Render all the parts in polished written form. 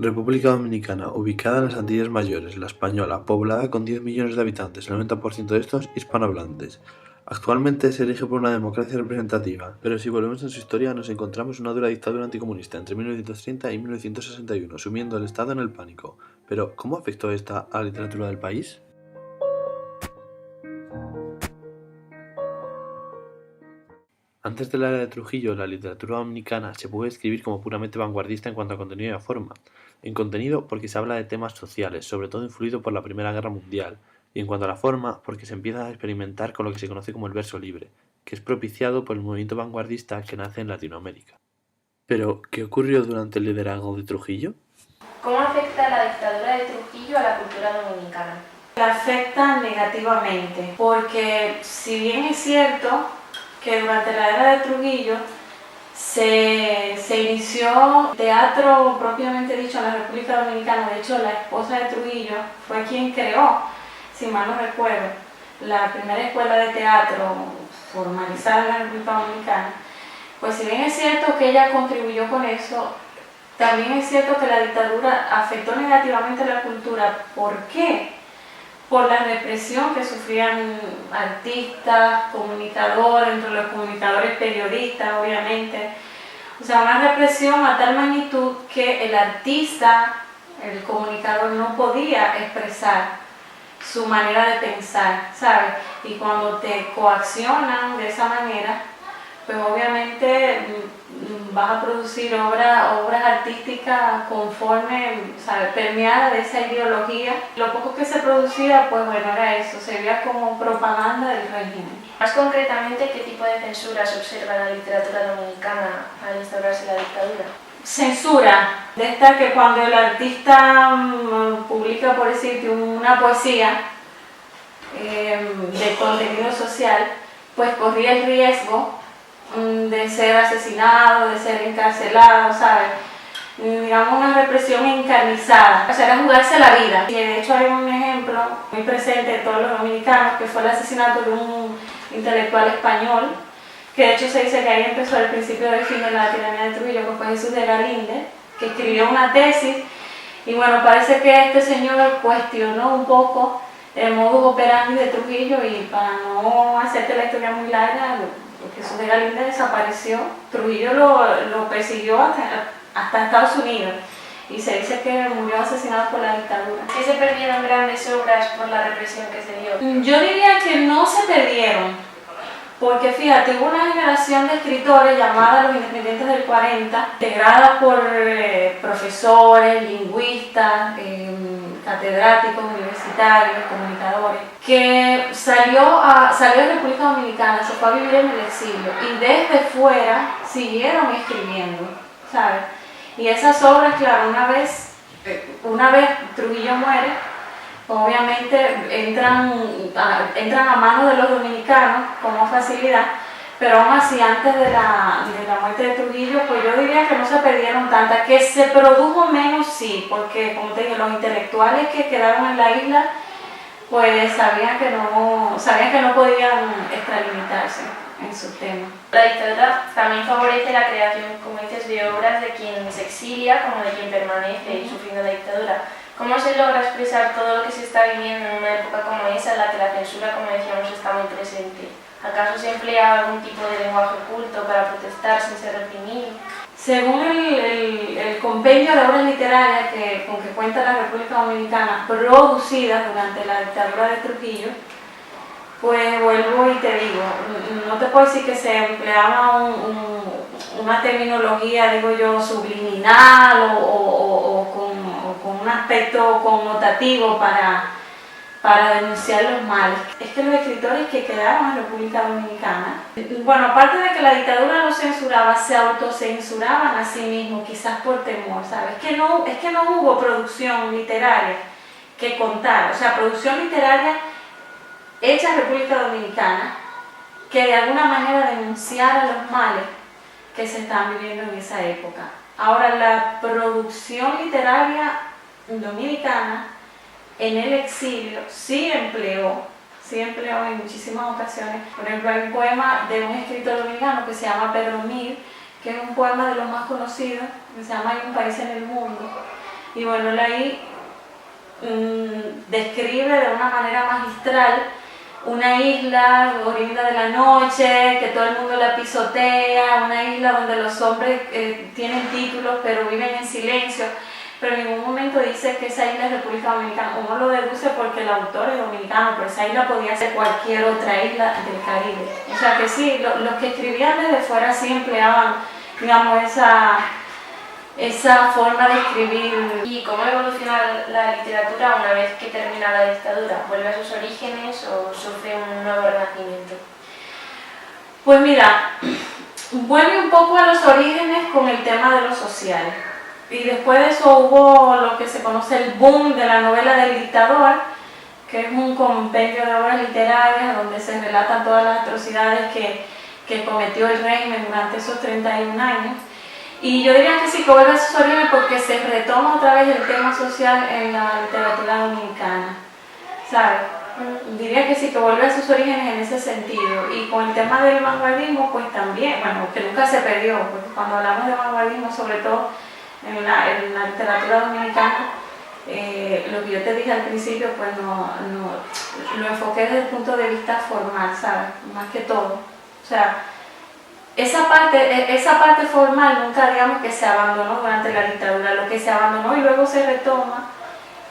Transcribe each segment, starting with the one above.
República Dominicana, ubicada en las Antillas Mayores, La Española, poblada con 10 millones de habitantes, el 90% de estos hispanohablantes. Actualmente se elige por una democracia representativa, pero si volvemos en su historia nos encontramos una dura dictadura anticomunista entre 1930 y 1961, sumiendo el Estado en el pánico. Pero, ¿cómo afectó esta a la literatura del país? Antes de la era de Trujillo, la literatura dominicana se puede describir como puramente vanguardista en cuanto a contenido y a forma. En contenido, porque se habla de temas sociales, sobre todo influido por la Primera Guerra Mundial, y en cuanto a la forma, porque se empieza a experimentar con lo que se conoce como el verso libre, que es propiciado por el movimiento vanguardista que nace en Latinoamérica. Pero, ¿qué ocurrió durante el liderazgo de Trujillo? ¿Cómo afecta la dictadura de Trujillo a la cultura dominicana? La afecta negativamente, porque si bien es cierto que durante la era de Trujillo se inició teatro propiamente dicho en la República Dominicana. De hecho, la esposa de Trujillo fue quien creó, si mal no recuerdo, la primera escuela de teatro formalizada en la República Dominicana. Pues si bien es cierto que ella contribuyó con eso, también es cierto que la dictadura afectó negativamente a la cultura. ¿Por qué? Por la represión que sufrían artistas, comunicadores, entre los comunicadores periodistas, obviamente. O sea, una represión a tal magnitud que el artista, el comunicador, no podía expresar su manera de pensar, ¿sabes? Y cuando te coaccionan de esa manera, pues obviamente vas a producir obras artísticas conforme, ¿sabes?, permeadas de esa ideología. Lo poco que se producía, pues bueno, era eso, se veía como propaganda del régimen. Más concretamente, ¿qué tipo de censura se observa en la literatura dominicana al instaurarse la dictadura? Censura, de esta que cuando el artista publica, por decirte, una poesía de contenido social, pues corría el riesgo de ser asesinado, de ser encarcelado, ¿sabes? Digamos, una represión encarnizada. O sea, era jugarse la vida. Y de hecho hay un ejemplo muy presente de todos los dominicanos, que fue el asesinato de un intelectual español, que de hecho se dice que ahí empezó el principio del fin de la tiranía de Trujillo, que fue Jesús de Galíndez, que escribió una tesis. Y bueno, parece que este señor cuestionó un poco el modus operandi de Trujillo, y para no hacerte la historia muy larga, Jesús de Galíndez desapareció. Trujillo lo persiguió hasta Estados Unidos, y se dice que murió asesinado por la dictadura. ¿Sí se perdieron grandes obras por la represión que se dio? Yo diría que no se perdieron, porque fíjate, hubo una generación de escritores llamada los Independientes del 40, integrada por profesores, lingüistas, catedráticos, universitarios, comunicadores, que salió de República Dominicana, se fue a vivir en el exilio, y desde fuera siguieron escribiendo, ¿sabes? Y esas obras, claro, una vez Trujillo muere, obviamente entran a manos de los dominicanos con más facilidad, pero aún así, antes de la muerte de Trujillo, pues yo diría que no se perdieron tantas. Que se produjo menos, sí, porque como te dije, los intelectuales que quedaron en la isla, pues sabían que no podían extralimitarse en sus temas. La dictadura también favorece la creación, como dices, de obras de quien se exilia como de quien permanece sufriendo la dictadura. ¿Cómo se logra expresar todo lo que se está viviendo en una época como esa en la que la censura, como decíamos, está muy presente? ¿Acaso se emplea algún tipo de lenguaje oculto para protestar sin ser reprimido? Según el compendio de obras literarias con que cuenta la República Dominicana, producidas durante la dictadura de Trujillo, pues vuelvo y te digo, no te puedo decir que se empleaba una terminología, digo yo, subliminal o con un aspecto connotativo para denunciar los males. Es que los escritores que quedaron en la República Dominicana, bueno, aparte de que la dictadura no censuraba, se autocensuraban a sí mismos, quizás por temor, ¿sabes? Es que no hubo producción literaria que contar, o sea, producción literaria hecha en República Dominicana que de alguna manera denunciara los males que se están viviendo en esa época. Ahora, la producción literaria dominicana en el exilio sí empleó en muchísimas ocasiones. Por ejemplo, hay un poema de un escritor dominicano que se llama Pedro Mir, que es un poema de los más conocidos, que se llama Hay un país en el mundo. Y bueno, él ahí describe de una manera magistral una isla oriunda de la noche, que todo el mundo la pisotea, una isla donde los hombres tienen títulos pero viven en silencio, pero en ningún momento dice que esa isla es República Dominicana. Uno lo deduce porque el autor es dominicano, pero esa isla podía ser cualquier otra isla del Caribe. O sea que sí, los que escribían desde fuera sí empleaban, digamos, esa forma de escribir. ¿Y cómo evoluciona la literatura una vez que termina la dictadura? ¿Vuelve a sus orígenes o sufre un nuevo renacimiento? Pues mira, vuelve un poco a los orígenes con el tema de lo social. Y después de eso hubo lo que se conoce el boom de la novela del dictador, que es un compendio de obras literarias donde se relatan todas las atrocidades que cometió el régimen durante esos 31 años. Y yo diría que sí, que vuelve a sus orígenes porque se retoma otra vez el tema social en la literatura dominicana, ¿sabes? Diría que sí, que vuelve a sus orígenes en ese sentido. Y con el tema del vanguardismo, pues también, bueno, que nunca se perdió, porque cuando hablamos de vanguardismo, sobre todo en la literatura dominicana, lo que yo te dije al principio, pues lo enfoqué desde el punto de vista formal, ¿sabes? Más que todo. O sea, esa parte formal nunca, digamos, que se abandonó durante la dictadura. Lo que se abandonó y luego se retoma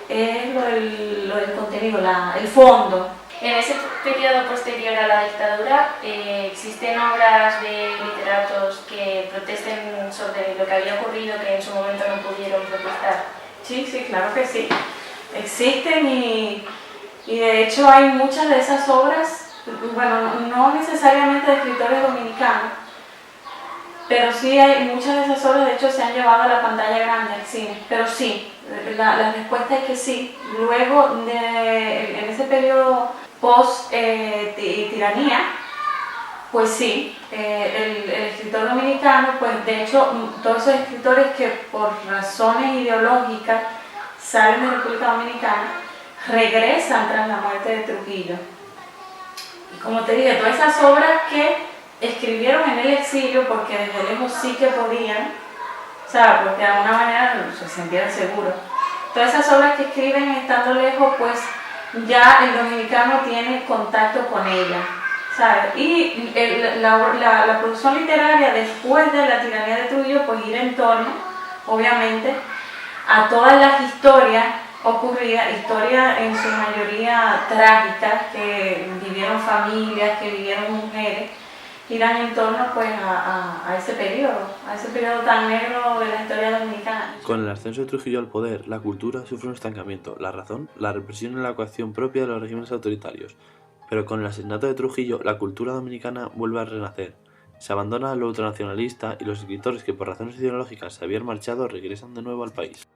es lo del contenido, el fondo. En ese periodo posterior a la dictadura, ¿existen obras de literatos que protesten sobre lo que había ocurrido que en su momento no pudieron protestar? Sí, sí, claro que sí. Existen y de hecho hay muchas de esas obras, bueno, no necesariamente de escritores dominicanos, pero sí hay muchas de esas obras, de hecho se han llevado a la pantalla grande, al cine, pero sí, la respuesta es que sí. Luego, en ese periodo post-tiranía, pues sí, el escritor dominicano, pues de hecho todos esos escritores que por razones ideológicas salen de República Dominicana, regresan tras la muerte de Trujillo. Y como te dije, todas esas obras que escribieron en el exilio porque desde lejos sí que podían, o sea, porque de alguna manera se sentían seguros. Todas esas obras que escriben estando lejos, pues ya el dominicano tiene contacto con ellas, ¿sabes? Y la producción literaria después de la tiranía de Trujillo, pues gira en torno, obviamente, a todas las historias ocurridas, historias en su mayoría trágicas, que vivieron familias, que vivieron mujeres, giran en torno pues a ese periodo tan negro de la historia dominicana. Con el ascenso de Trujillo al poder, la cultura sufre un estancamiento. La razón, la represión y la coacción propia de los regímenes autoritarios. Pero con el asesinato de Trujillo, la cultura dominicana vuelve a renacer. Se abandona lo ultranacionalista y los escritores que por razones ideológicas se habían marchado regresan de nuevo al país.